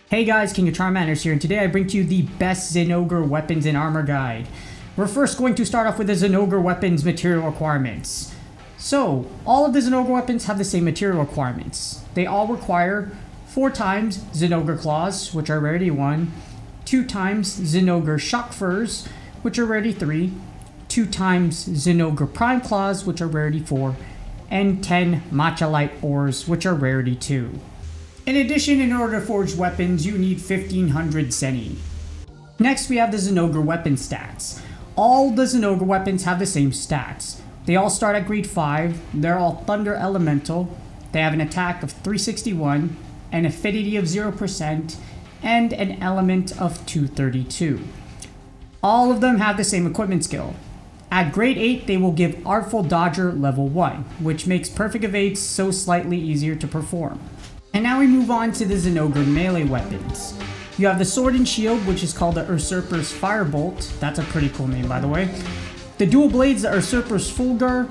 Hey guys, King of Charmanders here, and today I bring to you the best ZINOGRE weapons and armor guide. We're first going to start off with the ZINOGRE weapons material requirements. So, all of the ZINOGRE weapons have the same material requirements. They all require 4 times ZINOGRE claws, which are rarity 1, 2 times ZINOGRE shock furs, which are rarity 3, 2 times ZINOGRE prime claws, which are rarity 4, and 10 matcha light ores, which are rarity 2. In addition, in order to forge weapons, you need 1500 Zeni. Next, we have the ZINOGRE weapon stats. All the ZINOGRE weapons have the same stats. They all start at grade 5, they're all Thunder Elemental, they have an attack of 361, an affinity of 0%, and an element of 232. All of them have the same equipment skill. At grade 8, they will give Artful Dodger level 1, which makes Perfect Evade so slightly easier to perform. And now we move on to the ZINOGRE melee weapons. You have the Sword and Shield, which is called the Usurper's Firebolt. That's a pretty cool name, by the way. The Dual Blades, the Usurper's Fulgur.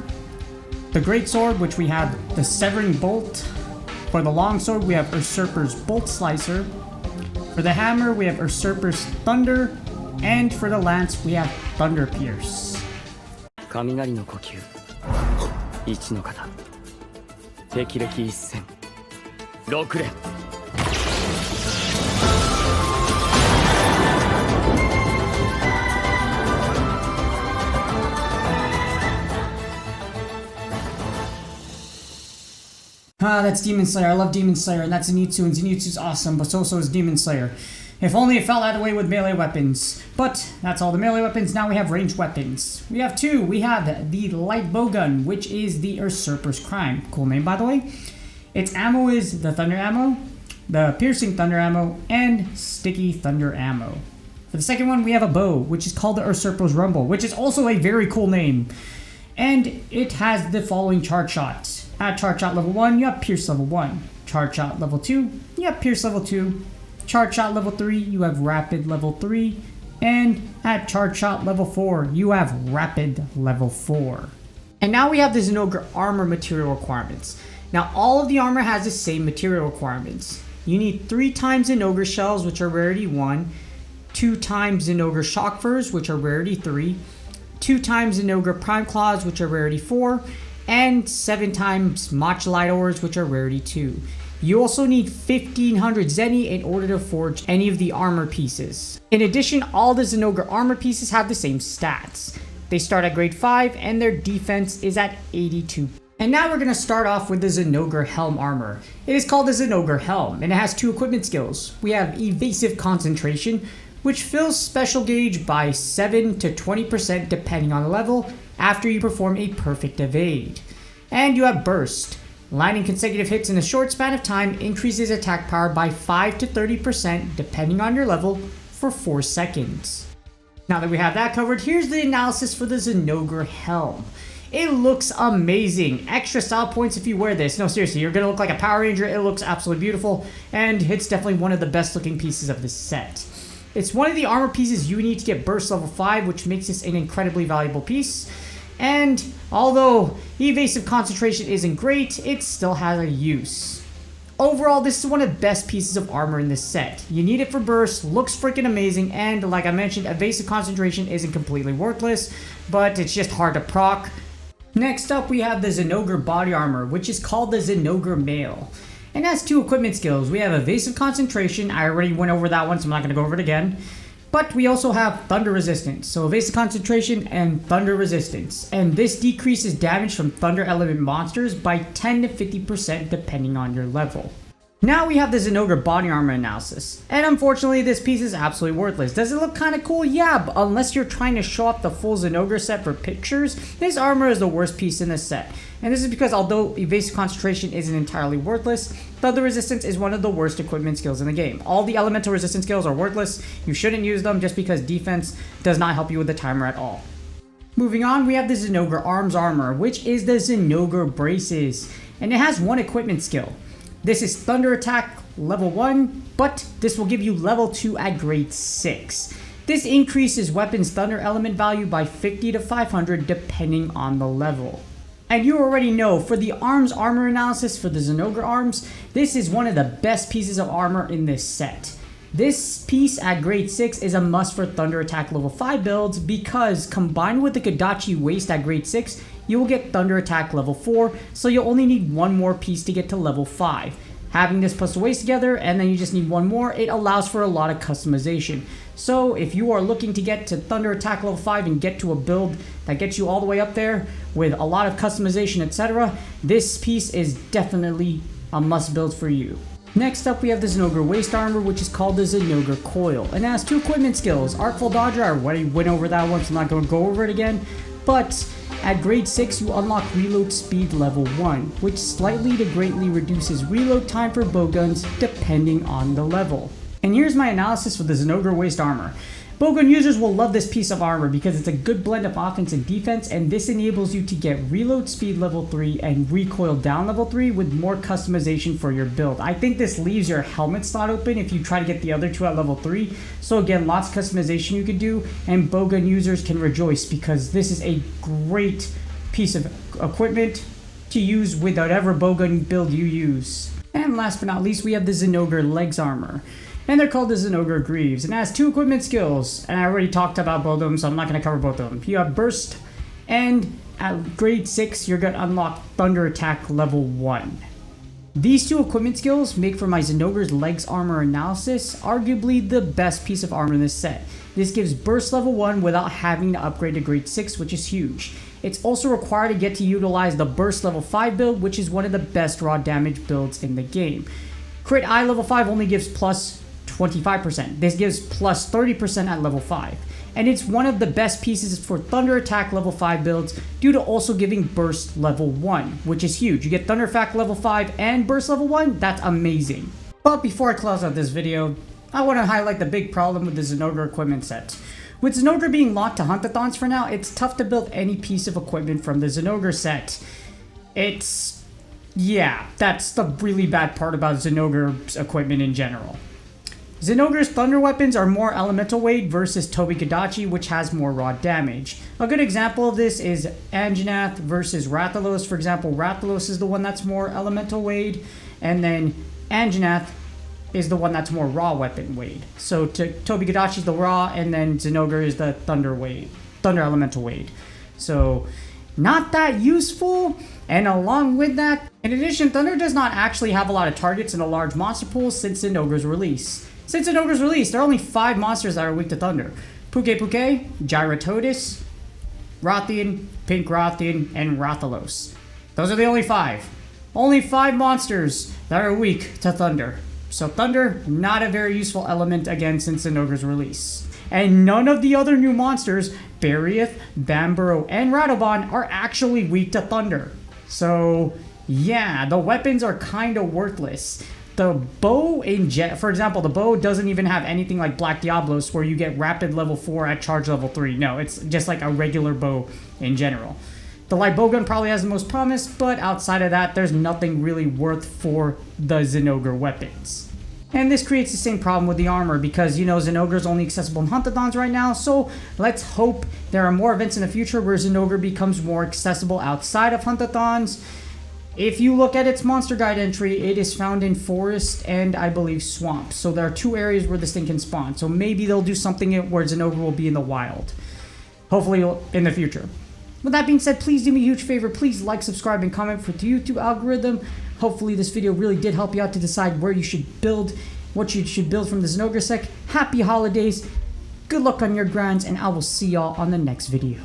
The Great Sword, which we have the Severing Bolt. For the Long Sword, we have Usurper's Bolt Slicer. For the Hammer, we have Usurper's Thunder. And for the Lance, we have Thunder Pierce. 雷の呼吸一の型敵歴一戦6連 That's Demon Slayer. I love Demon Slayer, and that's Zenitsu, and Zenitsu's awesome, but so is Demon Slayer. If only it felt that way with melee weapons. But that's all the melee weapons. Now we have ranged weapons. We have 2. We have the light bowgun, which is the Usurper's Crime. Cool name, by the way. Its ammo is the Thunder Ammo, the Piercing Thunder Ammo, and Sticky Thunder Ammo. For the second one, we have a bow, which is called the Usurper's Rumble, which is also a very cool name. And it has the following charge shots. At charge shot level 1, you have Pierce level 1. Charge shot level 2, you have Pierce level 2. Charge shot level 3, you have Rapid level 3. And at charge shot level 4, you have Rapid level 4. And now we have the ZINOGRE armor material requirements. Now all of the armor has the same material requirements. You need 3 times ZINOGRE shells, which are rarity 1. 2 times ZINOGRE shock furs, which are rarity 3. 2 times ZINOGRE prime claws, which are rarity 4. And 7 times matcha light ores, which are rarity 2. You also need 1500 Zeni in order to forge any of the armor pieces. In addition, all the ZINOGRE armor pieces have the same stats. They start at grade 5 and their defense is at 82. And now we're going to start off with the ZINOGRE helm armor. It is called the ZINOGRE helm and it has 2 equipment skills. We have Evasive Concentration, which fills special gauge by 7 to 20% depending on the level after you perform a perfect evade. And you have Burst. Landing consecutive hits in a short span of time increases attack power by 5 to 30% depending on your level for 4 seconds. Now that we have that covered, here's the analysis for the ZINOGRE helm. It looks amazing. Extra style points if you wear this. No, seriously, you're gonna look like a Power Ranger. It looks absolutely beautiful, and it's definitely one of the best looking pieces of this set. It's one of the armor pieces you need to get Burst level 5, which makes this an incredibly valuable piece. And although Evasive Concentration isn't great, it still has a use. Overall, this is one of the best pieces of armor in this set. You need it for burst, looks freaking amazing, and like I mentioned, Evasive Concentration isn't completely worthless, but it's just hard to proc. Next up, we have the ZINOGRE body armor, which is called the ZINOGRE Mail. And has 2 equipment skills. We have Evasive Concentration, I already went over that one, so I'm not going to go over it again. But we also have Thunder Resistance, so Evasive Concentration and Thunder Resistance. And this decreases damage from Thunder Element monsters by 10 to 50% depending on your level. Now we have the ZINOGRE body armor analysis. And unfortunately, this piece is absolutely worthless. Does it look kind of cool? Yeah, but unless you're trying to show off the full ZINOGRE set for pictures, this armor is the worst piece in this set. And this is because although Evasive Concentration isn't entirely worthless, Thunder Resistance is one of the worst equipment skills in the game. All the elemental resistance skills are worthless. You shouldn't use them just because defense does not help you with the timer at all. Moving on, we have the ZINOGRE arms armor, which is the ZINOGRE braces. And it has 1 equipment skill. This is Thunder Attack level 1, but this will give you level 2 at grade 6. This increases weapons thunder element value by 50 to 500 depending on the level. And you already know, for the arms armor analysis for the ZINOGRE arms, this is one of the best pieces of armor in this set. This piece at grade 6 is a must for Thunder Attack level 5 builds because combined with the Kodachi Waist at grade 6, you will get Thunder Attack level 4, so you'll only need one more piece to get to level 5. Having this plus the waist together and then you just need one more, it allows for a lot of customization. So if you are looking to get to Thunder Attack level 5 and get to a build that gets you all the way up there with a lot of customization, etc., this piece is definitely a must build for you. Next up, we have the ZINOGRE waist armor, which is called the ZINOGRE coil, and it has 2 equipment skills. Artful Dodger, I already went over that one, so I'm not going to go over it again, but at grade 6, you unlock reload speed level 1, which slightly to greatly reduces reload time for bowguns depending on the level. And here's my analysis for the ZINOGRE waist armor. Bowgun users will love this piece of armor because it's a good blend of offense and defense, and this enables you to get reload speed level 3 and recoil down level 3 with more customization for your build. I think this leaves your helmet slot open if you try to get the other 2 at level 3. So again, lots of customization you could do, and bowgun users can rejoice because this is a great piece of equipment to use with whatever bowgun build you use. And last but not least, we have the ZINOGRE legs armor. And they're called the ZINOGRE Greaves, and it has 2 equipment skills, and I already talked about both of them, so I'm not going to cover both of them. You have Burst, and at grade 6, you're going to unlock Thunder Attack level 1. These 2 equipment skills make for my ZINOGRE's legs armor analysis arguably the best piece of armor in this set. This gives Burst level 1 without having to upgrade to grade 6, which is huge. It's also required to get to utilize the Burst level 5 build, which is one of the best raw damage builds in the game. Crit Eye level 5 only gives plus 25%. This gives plus 30% at level 5. And it's one of the best pieces for Thunder Attack level 5 builds due to also giving Burst level 1, which is huge. You get Thunder Attack level 5 and Burst level 1, that's amazing. But before I close out this video, I want to highlight the big problem with the ZINOGRE equipment set. With ZINOGRE being locked to Huntathons for now, it's tough to build any piece of equipment from the ZINOGRE set. Yeah, that's the really bad part about ZINOGRE's equipment in general. ZINOGRE's thunder weapons are more elemental weight versus Tobi Kodachi, which has more raw damage. A good example of this is Anjanath versus Rathalos. For example, Rathalos is the one that's more elemental weight, and then Anjanath is the one that's more raw weapon weight. So Tobi Kodachi is the raw, and then ZINOGRE is the thunder elemental weight. So not that useful. And along with that, in addition, Thunder does not actually have a lot of targets in a large monster pool since ZINOGRE's release. Since ZINOGRE's release, there are only 5 monsters that are weak to Thunder. Puke, Gyrototis, Rothian, Pink Rothian, and Rathalos. Those are the only 5. Only 5 monsters that are weak to Thunder. So Thunder, not a very useful element again since ZINOGRE's release. And none of the other new monsters, Barioth, Bamburo, and Rattlebond, are actually weak to Thunder. So yeah, the weapons are kind of worthless. The bow for example, the bow doesn't even have anything like Black Diablos where you get rapid level 4 at charge level 3. No, it's just like a regular bow in general. The light bowgun probably has the most promise, but outside of that, there's nothing really worth for the ZINOGRE weapons. And this creates the same problem with the armor because, you know, ZINOGRE is only accessible in Huntathons right now, so let's hope there are more events in the future where ZINOGRE becomes more accessible outside of Huntathons. If you look at its monster guide entry, it is found in forest and I believe swamp. So there are 2 areas where this thing can spawn. So maybe they'll do something where ZINOGRE will be in the wild. Hopefully in the future. With that being said, please do me a huge favor. Please like, subscribe, and comment for the YouTube algorithm. Hopefully this video really did help you out to decide where you should build, what you should build from the ZINOGRE set. Happy holidays. Good luck on your grinds, and I will see y'all on the next video.